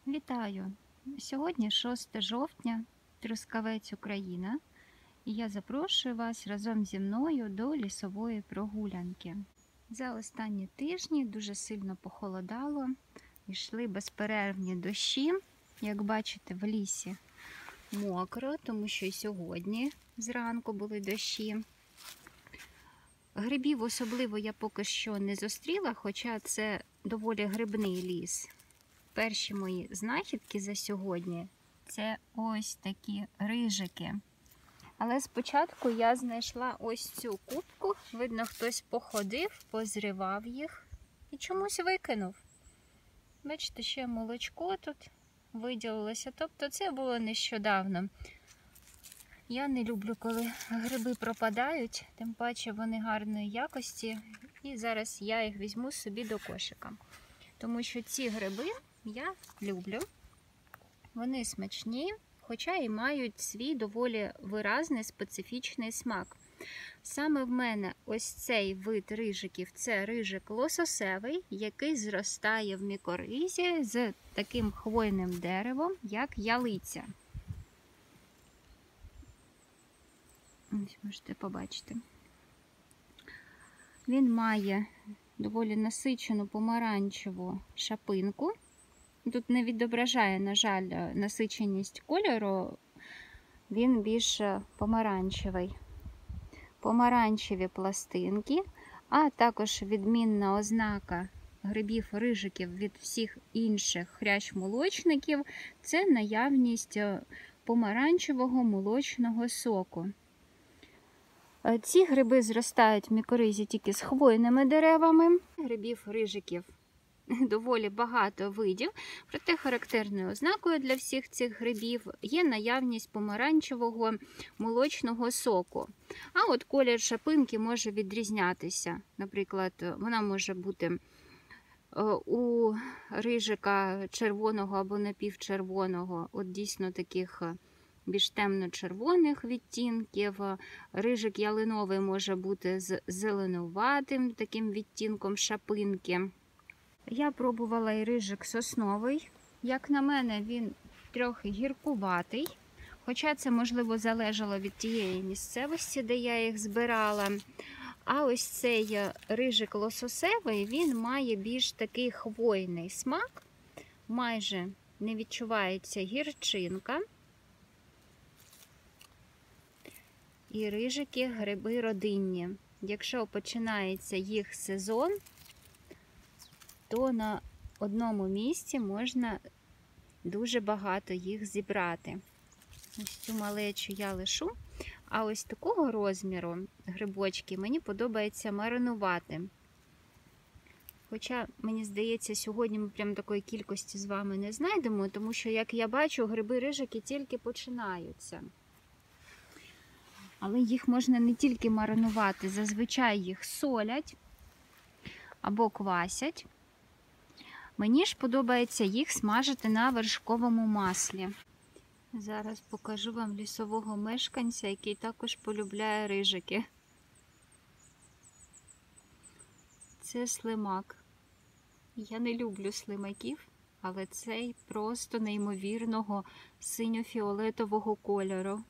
Вітаю! Сьогодні 6 жовтня, Трускавець, Україна, і я запрошую вас разом зі мною до лісової прогулянки. За останні тижні дуже сильно похолодало, йшли безперервні дощі. Як бачите, в лісі мокро, тому що і сьогодні зранку були дощі. Грибів особливо я поки що не зустріла, хоча це доволі грибний ліс. Перші мої знахідки за сьогодні – це ось такі рижики. Але спочатку я знайшла ось цю кубку. Видно, хтось походив, позривав їх і чомусь викинув. Бачите, ще молочко тут виділилося. Тобто це було нещодавно. Я не люблю, коли гриби пропадають, тим паче вони гарної якості. І зараз я їх візьму собі до кошика. Тому що ці гриби я люблю. Вони смачні, хоча і мають свій доволі виразний специфічний смак. Саме в мене ось цей вид рижиків – це рижик лососевий, який зростає в мікоризі з таким хвойним деревом, як ялиця. Ось можете побачити. Він має доволі насичену помаранчеву шапинку. Тут не відображає, на жаль, насиченість кольору, він більш помаранчевий. Помаранчеві пластинки, а також відмінна ознака грибів-рижиків від всіх інших хрящ-молочників – це наявність помаранчевого молочного соку. Ці гриби зростають в мікоризі тільки з хвойними деревами. Грибів-рижиків доволі багато видів, проте характерною ознакою для всіх цих грибів є наявність помаранчевого молочного соку. А от колір шапинки може відрізнятися. Наприклад, вона може бути у рижика червоного або напівчервоного, от дійсно таких більш темно-червоних відтінків. Рижик ялиновий може бути з зеленуватим таким відтінком шапинки. Я пробувала і рижик сосновий. Як на мене, він трохи гіркуватий, хоча це, можливо, залежало від тієї місцевості, де я їх збирала. А ось цей рижик лососевий, він має більш такий хвойний смак, майже не відчувається гірчинка. І рижики – гриби родинні. Якщо починається їх сезон, то на одному місці можна дуже багато їх зібрати. Ось цю малечу я лишу. А ось такого розміру грибочки мені подобається маринувати. Хоча, мені здається, сьогодні ми прям такої кількості з вами не знайдемо, тому що, як я бачу, гриби-рижики тільки починаються. Але їх можна не тільки маринувати, зазвичай їх солять або квасять. Мені ж подобається їх смажити на вершковому маслі. Зараз покажу вам лісового мешканця, який також полюбляє рижики. Це слимак. Я не люблю слимаків, але цей просто неймовірного синьо-фіолетового кольору.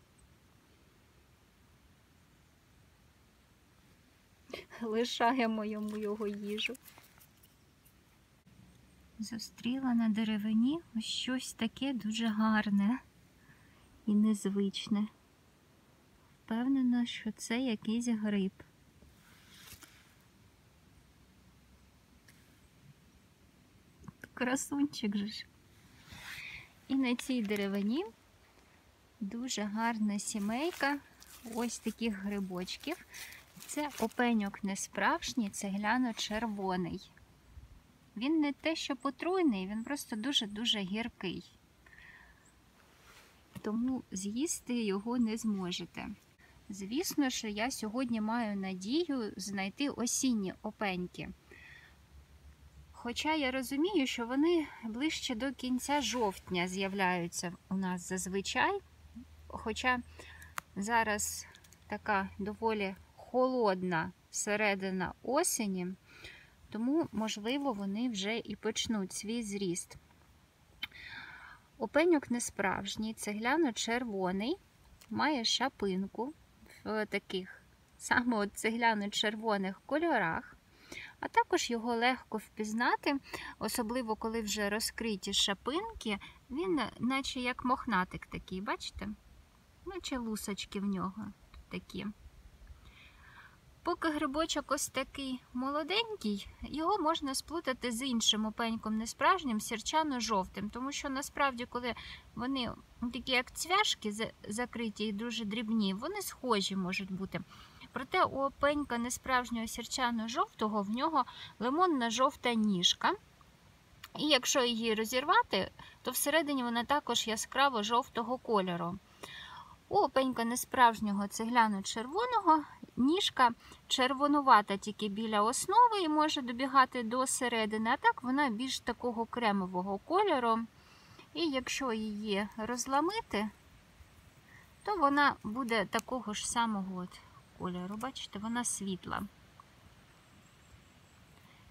Лишаємо йому його їжу. Зустріла на деревині ось щось таке дуже гарне і незвичне. Впевнена, що це якийсь гриб. Красунчик же ж. І на цій деревині дуже гарна сімейка ось таких грибочків. Це опеньок не справжній, це гляно-червоний. Він не те, що отруйний, він просто дуже-дуже гіркий. Тому з'їсти його не зможете. Звісно, що я сьогодні маю надію знайти осінні опеньки. Хоча я розумію, що вони ближче до кінця жовтня з'являються у нас зазвичай. Хоча зараз така доволі холодна середина осені, тому, можливо, вони вже і почнуть свій зріст. Опеньок несправжній, цегляно-червоний, має шапинку в таких саме цегляно-червоних кольорах, а також його легко впізнати, особливо коли вже розкриті шапинки, він наче як мохнатик такий, бачите? Наче лусочки в нього такі. Поки грибочок ось такий молоденький, його можна сплутати з іншим опеньком несправжнім, сірчано-жовтим, тому що насправді, коли вони такі як цвяшки закриті і дуже дрібні, вони схожі можуть бути. Проте у опенька несправжнього сірчано-жовтого в нього лимонна жовта ніжка. І якщо її розірвати, то всередині вона також яскраво жовтого кольору. У опенька несправжнього цегляно-червоного ніжка червонувата тільки біля основи і може добігати до середини, а так вона більш такого кремового кольору. І якщо її розламити, то вона буде такого ж самого кольору. Бачите, вона світла.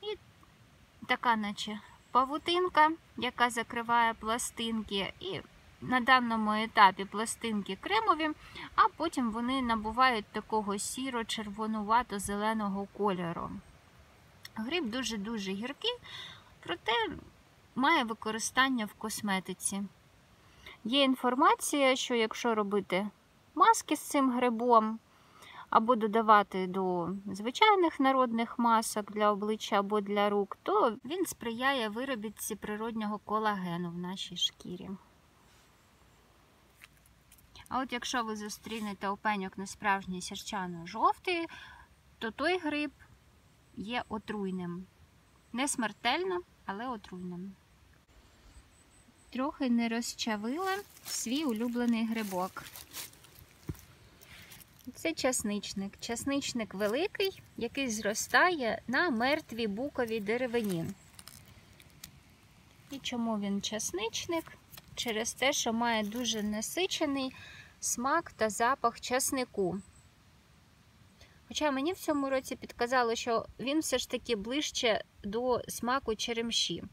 І така наче павутинка, яка закриває пластинки, і на даному етапі пластинки кремові, а потім вони набувають такого сіро-червонувато-зеленого кольору. Гриб дуже-дуже гіркий, проте має використання в косметиці. Є інформація, що якщо робити маски з цим грибом, або додавати до звичайних народних масок для обличчя або для рук, то він сприяє виробітці природнього колагену в нашій шкірі. А от якщо ви зустрінете опеньок несправжній сірчано-жовтий, то той гриб є отруйним. Не смертельно, але отруйним. Трохи не розчавила свій улюблений грибок. Це часничник. Часничник великий, який зростає на мертвій буковій деревині. І чому він часничник? Через те, що має дуже насичений смак та запах часнику. Хоча мені в цьому році підказало, що він все ж таки ближче до смаку черемші.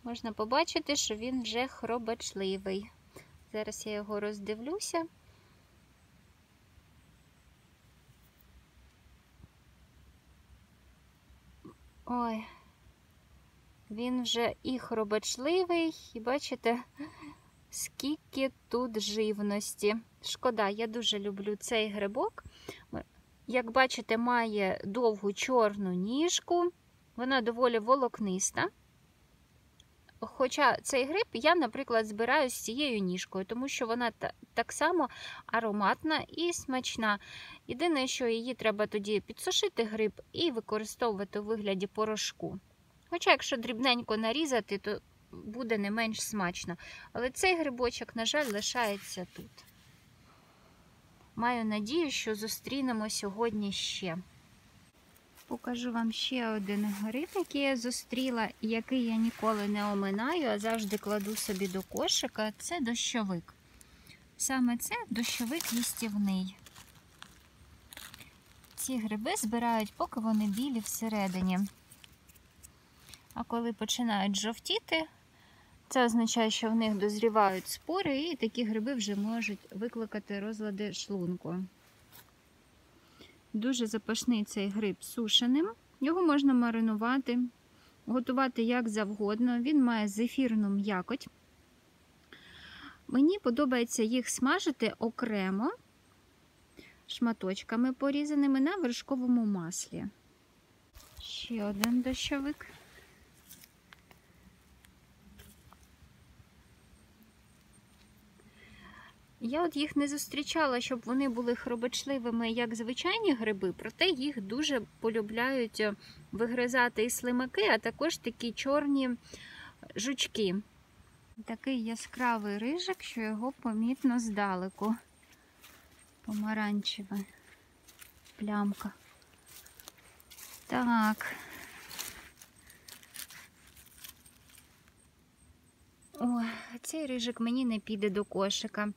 Можна побачити, що він вже хробачливий. Зараз я його роздивлюся. Ой, він вже і хробачливий, і бачите, скільки тут живності. Шкода, я дуже люблю цей грибок. Як бачите, має довгу чорну ніжку, вона доволі волокниста. Хоча цей гриб я, наприклад, збираю з цією ніжкою, тому що вона так само ароматна і смачна. Єдине, що її треба тоді підсушити гриб і використовувати у вигляді порошку. Хоча, якщо дрібненько нарізати, то буде не менш смачно. Але цей грибочок, на жаль, лишається тут. Маю надію, що зустрінемо сьогодні ще. Покажу вам ще один гриб, який я зустріла, і який я ніколи не оминаю, а завжди кладу собі до кошика. Це дощовик. Саме це дощовик їстівний. Ці гриби збирають, поки вони білі всередині. А коли починають жовтіти, це означає, що в них дозрівають спори, і такі гриби вже можуть викликати розлади шлунку. Дуже запашний цей гриб сушеним. Його можна маринувати, готувати як завгодно. Він має зефірну м'якоть. Мені подобається їх смажити окремо, шматочками порізаними на вершковому маслі. Ще один дощовик. Я от їх не зустрічала, щоб вони були хробачливими, як звичайні гриби, проте їх дуже полюбляють вигризати і слимаки, а також такі чорні жучки. Такий яскравий рижик, що його помітно здалеку. Помаранчева плямка. Так. Ой, цей рижик мені не піде до кошика.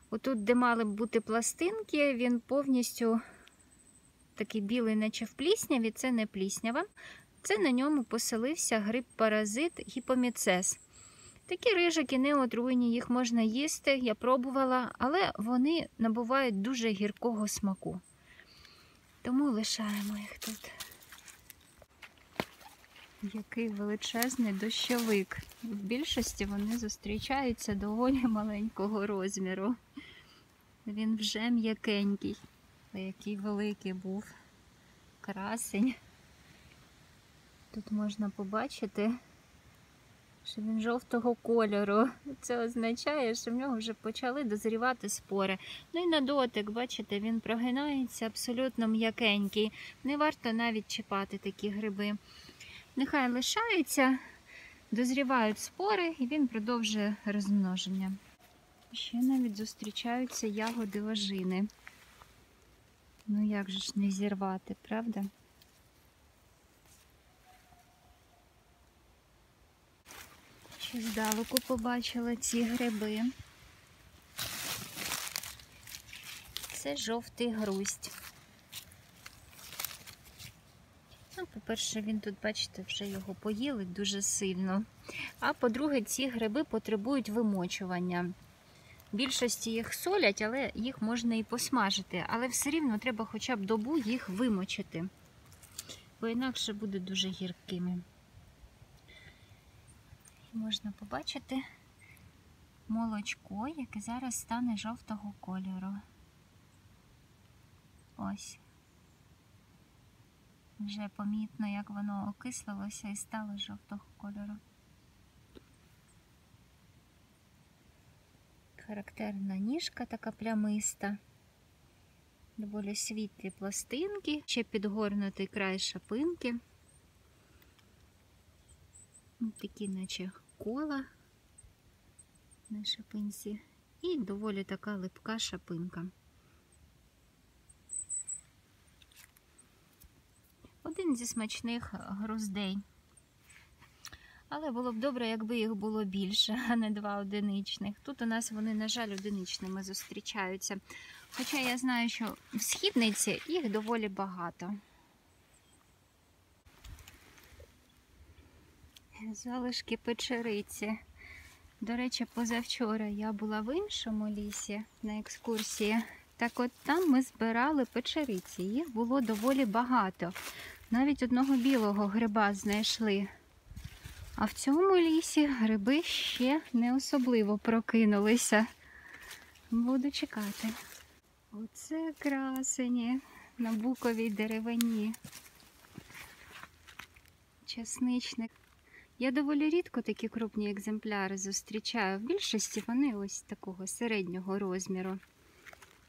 Отут, де мали б бути пластинки, він повністю такий білий, наче в плісняві, це не пліснява. Це на ньому поселився гриб-паразит гіпоміцез. Такі рижики не отруйні, їх можна їсти, я пробувала, але вони набувають дуже гіркого смаку. Тому лишаємо їх тут. Який величезний дощовик. В більшості вони зустрічаються доволі маленького розміру. Він вже м'якенький. А який великий був красень. Тут можна побачити, що він жовтого кольору. Це означає, що в нього вже почали дозрівати спори. Ну і на дотик, бачите, він прогинається абсолютно м'якенький. Не варто навіть чіпати такі гриби. Нехай лишаються, дозрівають спори і він продовжує розмноження. Ще навіть зустрічаються ягоди ожини. Ну як же ж не зірвати, правда? Ще здалеку побачила ці гриби. Це жовтий груздь. Ну, по-перше, він тут, бачите, вже його поїли дуже сильно. А по-друге, ці гриби потребують вимочування. В більшості їх солять, але їх можна і посмажити. Але все рівно треба хоча б добу їх вимочити. Бо інакше буде дуже гіркими. Можна побачити молочко, яке зараз стане жовтого кольору. Ось. Вже помітно, як воно окислилося і стало жовтого кольору. Характерна ніжка така плямиста. Доволі світлі пластинки, ще підгорнутий край шапинки. Такі наче кола на шапинці. І доволі така липка шапинка. Один зі смачних груздей. Але було б добре, якби їх було більше, а не два одиничних. Тут у нас вони, на жаль, одиничними зустрічаються. Хоча я знаю, що в східниці їх доволі багато. Залишки печериці. До речі, позавчора я була в іншому лісі на екскурсії. Так от там ми збирали печериці. Їх було доволі багато. Навіть одного білого гриба знайшли. А в цьому лісі гриби ще не особливо прокинулися. Буду чекати. Оце красені на буковій деревині. Часничник. Я доволі рідко такі крупні екземпляри зустрічаю. В більшості вони ось такого середнього розміру.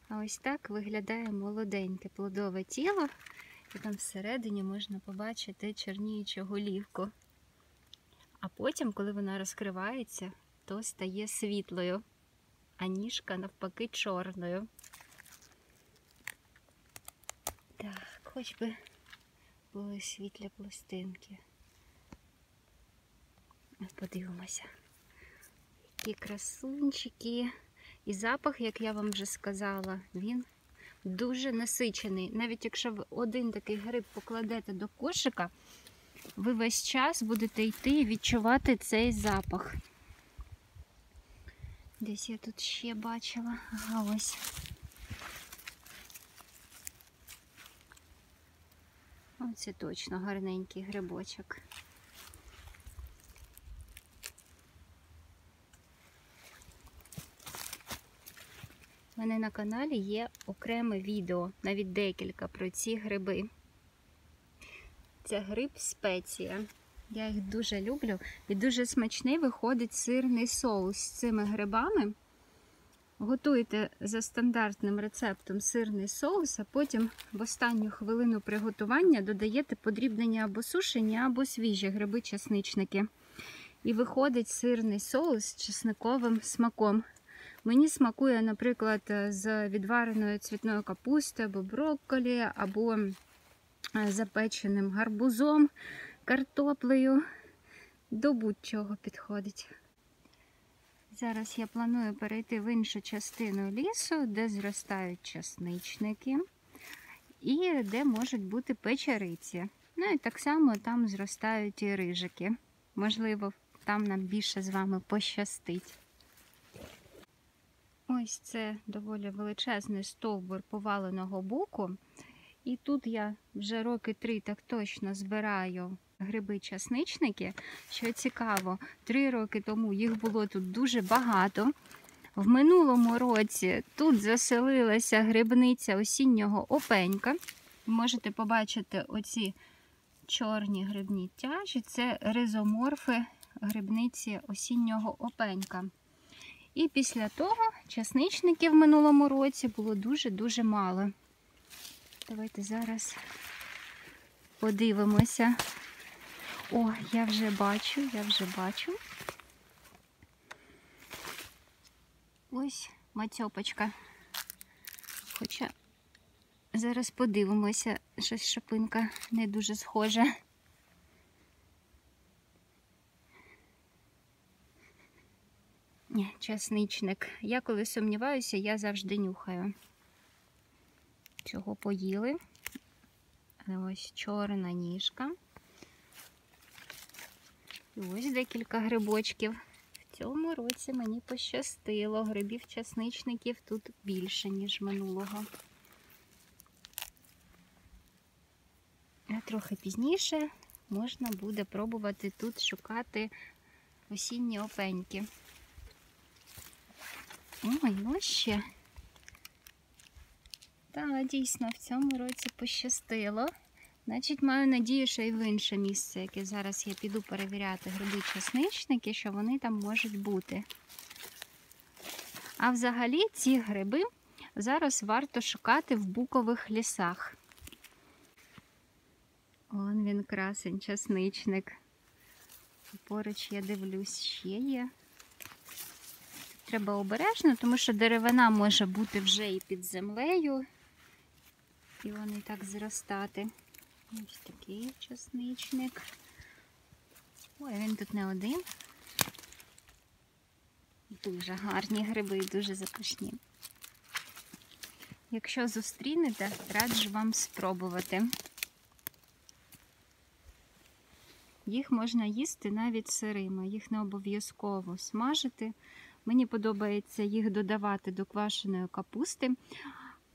А ось так виглядає молоденьке плодове тіло. І там всередині можна побачити чорніючу голівку. А потім, коли вона розкривається, то стає світлою, а ніжка навпаки чорною. Так, хоч би були світлі пластинки. Подивимося. Які красунчики. І запах, як я вам вже сказала, він дуже насичений. Навіть якщо ви один такий гриб покладете до кошика, ви весь час будете йти і відчувати цей запах. Десь я тут ще бачила. Ага, ось. Оце точно гарненький грибочок. У мене на каналі є окреме відео, навіть декілька, про ці гриби. Це гриб спеція. Я їх дуже люблю. І дуже смачний виходить сирний соус з цими грибами. Готуйте за стандартним рецептом сирний соус, а потім в останню хвилину приготування додаєте подрібнені або сушені, або свіжі гриби-часничники. І виходить сирний соус з чесниковим смаком. Мені смакує, наприклад, з відвареною цвітною капустою, або брокколі, або запеченим гарбузом, картоплею. До будь-чого підходить. Зараз я планую перейти в іншу частину лісу, де зростають часничники. і де можуть бути печериці. Ну і так само там зростають і рижики. Можливо, там нам більше з вами пощастить. Ось це доволі величезний стовбур поваленого буку. І тут я вже роки 3 так точно збираю гриби-часничники. Що цікаво, 3 роки тому їх було тут дуже багато. В минулому році тут заселилася грибниця осіннього опенька. Ви можете побачити оці чорні грибні тяжі. Це ризоморфи грибниці осіннього опенька. І після того часничників в минулому році було дуже-дуже мало. Давайте зараз подивимося. О, я вже бачу. Ось мацьопочка. Хоча зараз подивимося, щось шапинка не дуже схожа. Ні, часничник. Я коли сумніваюся, я завжди нюхаю. Цього поїли. Ось чорна ніжка. І ось декілька грибочків. В цьому році мені пощастило. Грибів-часничників тут більше, ніж минулого. А трохи пізніше можна буде пробувати тут шукати осінні опеньки. Ой, ось ще. Так, дійсно, в цьому році пощастило. Значить, маю надію, що і в інше місце, яке зараз я піду перевіряти гриби-часничники, що вони там можуть бути. А взагалі ці гриби зараз варто шукати в букових лісах. Он він, красень, часничник. Поруч, я дивлюсь, ще є. Треба обережно, тому що деревина може бути вже і під землею. І вони так зростати. Ось такий часничник. Ой, він тут не один. Дуже гарні гриби, дуже запашні. Якщо зустрінете, раджу вам спробувати. Їх можна їсти навіть сирими, їх не обов'язково смажити. Мені подобається їх додавати до квашеної капусти.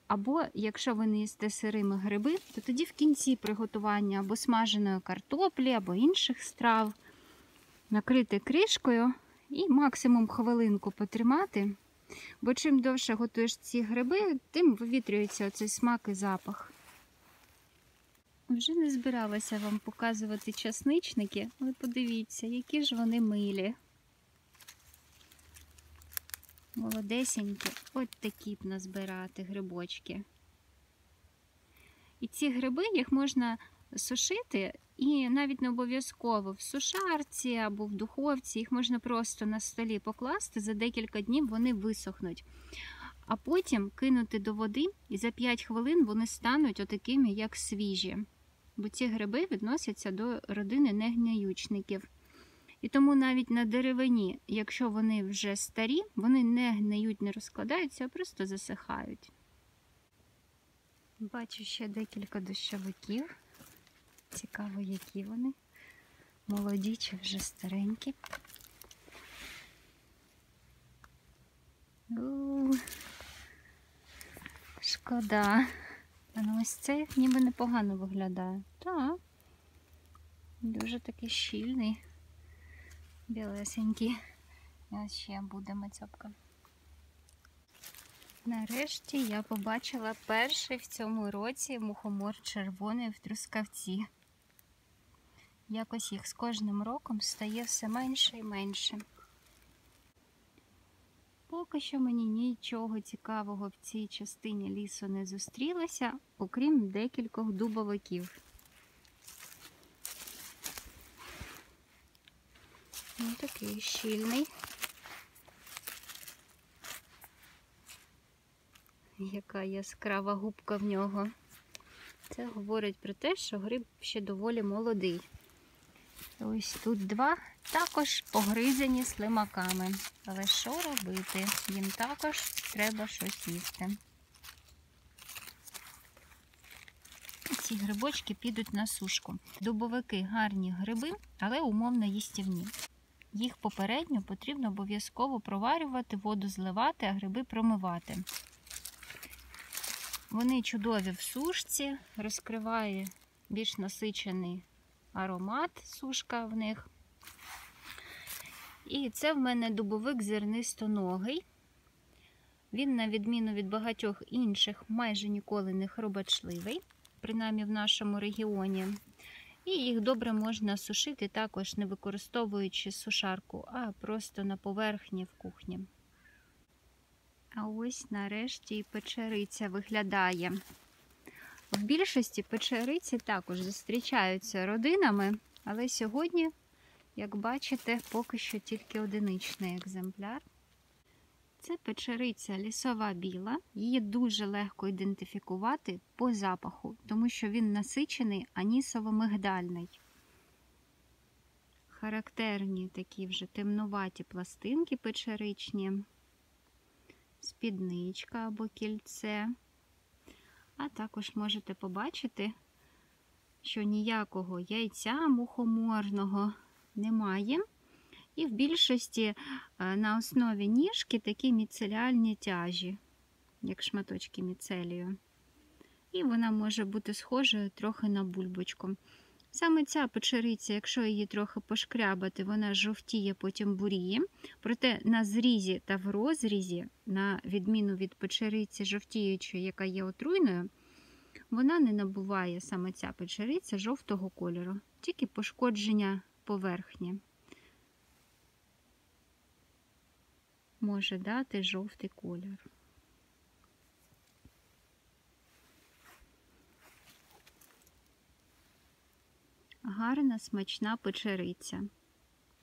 Або, якщо ви не їсте сирими гриби, то тоді в кінці приготування або смаженої картоплі, або інших страв накрити кришкою і максимум хвилинку потримати. Бо чим довше готуєш ці гриби, тим вивітрюється оцей смак і запах. Вже не збиралася вам показувати часничники, але подивіться, які ж вони милі. Молодесенькі, от такі б назбирати грибочки. І ці гриби, їх можна сушити, і навіть не обов'язково в сушарці або в духовці, їх можна просто на столі покласти, за декілька днів вони висохнуть. А потім кинути до води, і за 5 хвилин вони стануть отакими, як свіжі. Бо ці гриби відносяться до родини негниючників. І тому навіть на деревині, якщо вони вже старі, вони не гниють, не розкладаються, а просто засихають. Бачу ще декілька дощовиків. Цікаво, які вони. Молоді чи вже старенькі. Шкода. А ну ось цей ніби непогано виглядає. Так. Дуже такий щільний. Білесенький. І ось ще буде мацьопка. Нарешті я побачила перший в цьому році мухомор червоний в трускавці. Якось їх з кожним роком стає все менше і менше. Поки що мені нічого цікавого в цій частині лісу не зустрілося, окрім декількох дубовиків. Ось такий щільний. Яка яскрава губка в нього. Це говорить про те, що гриб ще доволі молодий. Ось тут 2 також погризені слимаками. Але що робити? Їм також треба щось їсти. ці грибочки підуть на сушку. Дубовики гарні гриби, але умовно їстівні. Їх попередньо потрібно обов'язково проварювати, воду зливати, а гриби промивати. Вони чудові в сушці, розкриває більш насичений аромат, сушка в них. І це в мене дубовик зернистоногий. Він, на відміну від багатьох інших, майже ніколи не хробачливий, принаймні в нашому регіоні. І їх добре можна сушити, також не використовуючи сушарку, а просто на поверхні в кухні. А ось нарешті і печериця виглядає. В більшості печериці також зустрічаються родинами, але сьогодні, як бачите, поки що тільки одиничний екземпляр. Це печериця лісова біла. Її дуже легко ідентифікувати по запаху, тому що він насичений анісово-мигдальний. Характерні такі вже темнуваті пластинки печеричні, спідничка або кільце. А також можете побачити, що ніякого яйця мухоморного немає. І в більшості на основі ніжки такі міцеліальні тяжі, як шматочки міцелію. І вона може бути схожою трохи на бульбочку. Саме ця печериця, якщо її трохи пошкрябати, вона жовтіє, потім буріє. Проте на зрізі та в розрізі, на відміну від печериці жовтіючої, яка є отруйною, вона не набуває, саме ця печериця, жовтого кольору, тільки пошкодження поверхні може дати жовтий колір. Гарна, смачна печериця.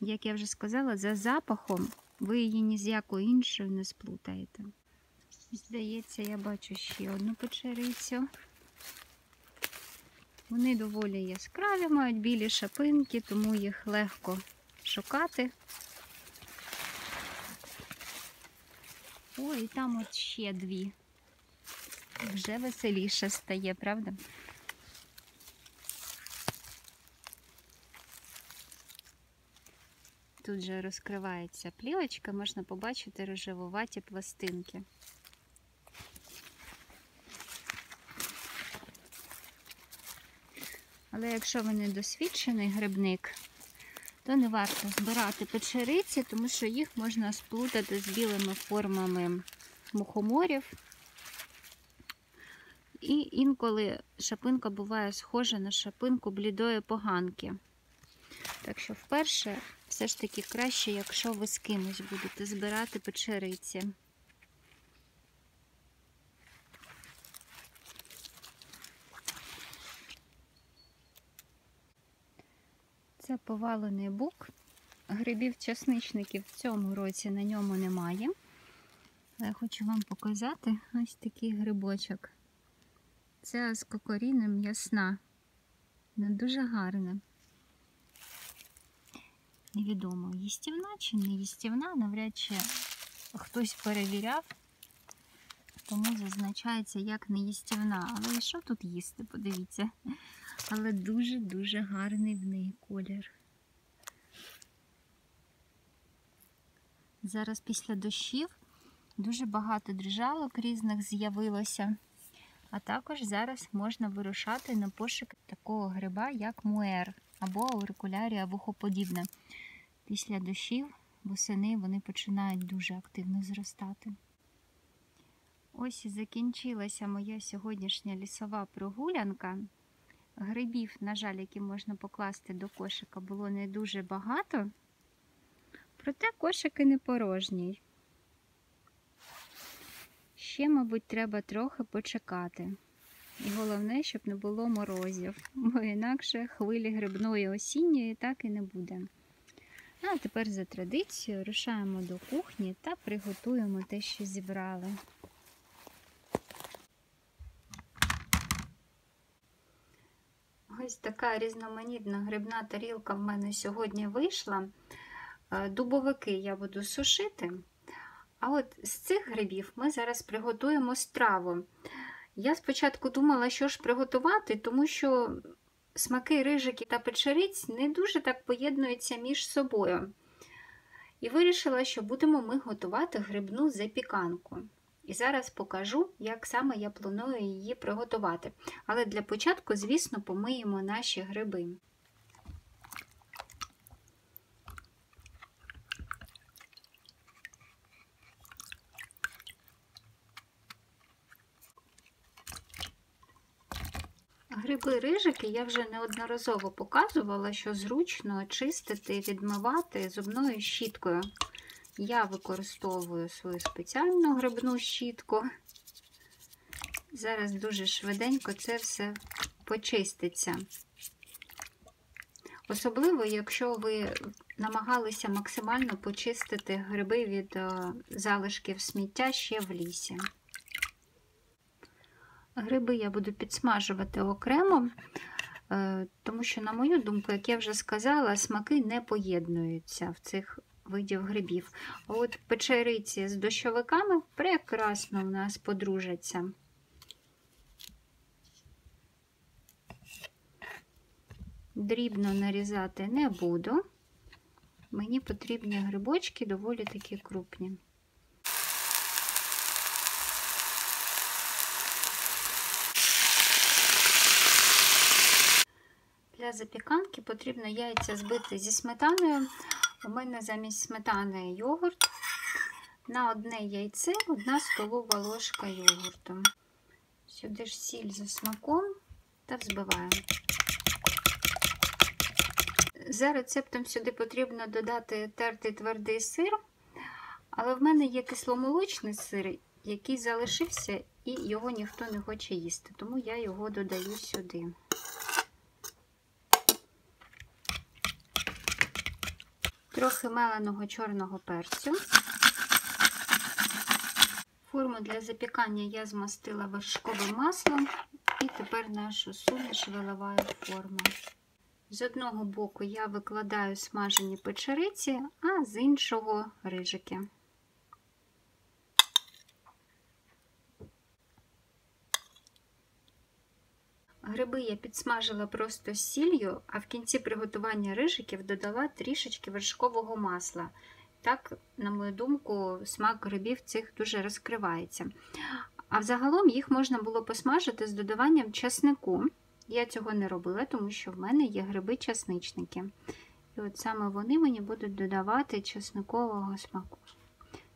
Як я вже сказала, за запахом ви її ні з якою іншою не сплутаєте. Здається, я бачу ще одну печерицю. Вони доволі яскраві, мають білі шапинки, тому їх легко шукати. О, і там от ще дві. Вже веселіше стає, правда? Тут же розкривається плівочка, можна побачити рожевуваті пластинки. Але якщо ви не досвідчений грибник, то не варто збирати печериці, тому що їх можна сплутати з білими формами мухоморів. І інколи шапинка буває схожа на шапинку блідої поганки. Так що вперше все ж таки краще, якщо ви з кимось будете збирати печериці. Це повалений бук. Грибів-часничників в цьому році на ньому немає. Але я хочу вам показати ось такий грибочок. Це з кокоріном ясна. Вона дуже гарна. Невідомо, їстівна чи не їстівна, навряд чи хтось перевіряв, тому зазначається як не їстівна. Але і що тут їсти, подивіться. Але дуже-дуже гарний в неї колір. Зараз після дощів дуже багато дрижалок різних з'явилося. А також зараз можна вирушати на пошук такого гриба, як муер, або аурикулярія вухоподібна. Після дощів восени вони починають дуже активно зростати. Ось і закінчилася моя сьогоднішня лісова прогулянка. Грибів, на жаль, які можна покласти до кошика, було не дуже багато. Проте кошик і не порожній. Ще, мабуть, треба трохи почекати. І головне, щоб не було морозів, бо інакше хвилі грибної осінньої так і не буде. А тепер за традицією рушаємо до кухні та приготуємо те, що зібрали. Ось така різноманітна грибна тарілка в мене сьогодні вийшла. Дубовики я буду сушити. А от з цих грибів ми зараз приготуємо страву. Я спочатку думала, що ж приготувати, тому що смаки рижиків та печериць не дуже так поєднуються між собою. І вирішила, що будемо ми готувати грибну запіканку. І зараз покажу, як саме я планую її приготувати. Але для початку, звісно, помиємо наші гриби. Гриби-рижики я вже неодноразово показувала, що зручно чистити, відмивати зубною щіткою. Я використовую свою спеціальну грибну щітку. Зараз дуже швиденько це все почиститься. Особливо, якщо ви намагалися максимально почистити гриби від залишків сміття ще в лісі. Гриби я буду підсмажувати окремо, тому що, на мою думку, як я вже сказала, смаки не поєднуються в цих видів грибів. А от печериці з дощовиками прекрасно в нас подружаться. Дрібно нарізати не буду. Мені потрібні грибочки доволі такі крупні. Для запіканки потрібно яйця збити зі сметаною. У мене замість сметани йогурт. На одне яйце 1 столова ложка йогурту. Сюди ж сіль за смаком та взбиваємо. За рецептом сюди потрібно додати тертий твердий сир, але в мене є кисломолочний сир, який залишився і його ніхто не хоче їсти, тому я його додаю сюди. Трохи меленого чорного перцю. Форму для запікання я змастила вершковим маслом і тепер нашу суміш виливаю в форму. З одного боку я викладаю смажені печериці, а з іншого рижики. Гриби я підсмажила просто з сіллю, а в кінці приготування рижиків додала трішечки вершкового масла. Так, на мою думку, смак грибів цих дуже розкривається. А взагалом їх можна було посмажити з додаванням часнику. Я цього не робила, тому що в мене є гриби-часничники. І от саме вони мені будуть додавати часникового смаку.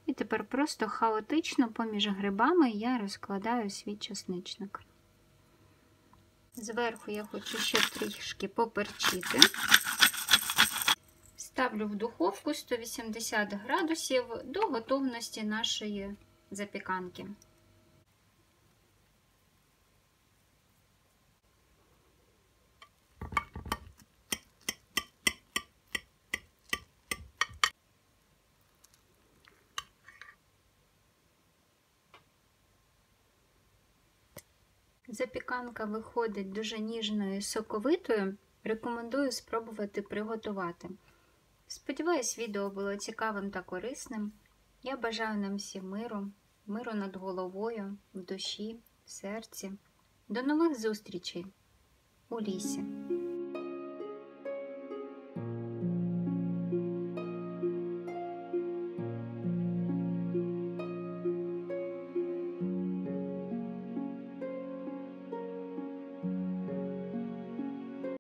І тепер просто хаотично поміж грибами я розкладаю свій часничник. Зверху я хочу ще трішки поперчити. Ставлю в духовку 180 градусів до готовності нашої запіканки. Запіканка виходить дуже ніжною і соковитою. Рекомендую спробувати приготувати. Сподіваюсь, відео було цікавим та корисним. Я бажаю нам всім миру над головою, в душі, в серці. До нових зустрічей у лісі!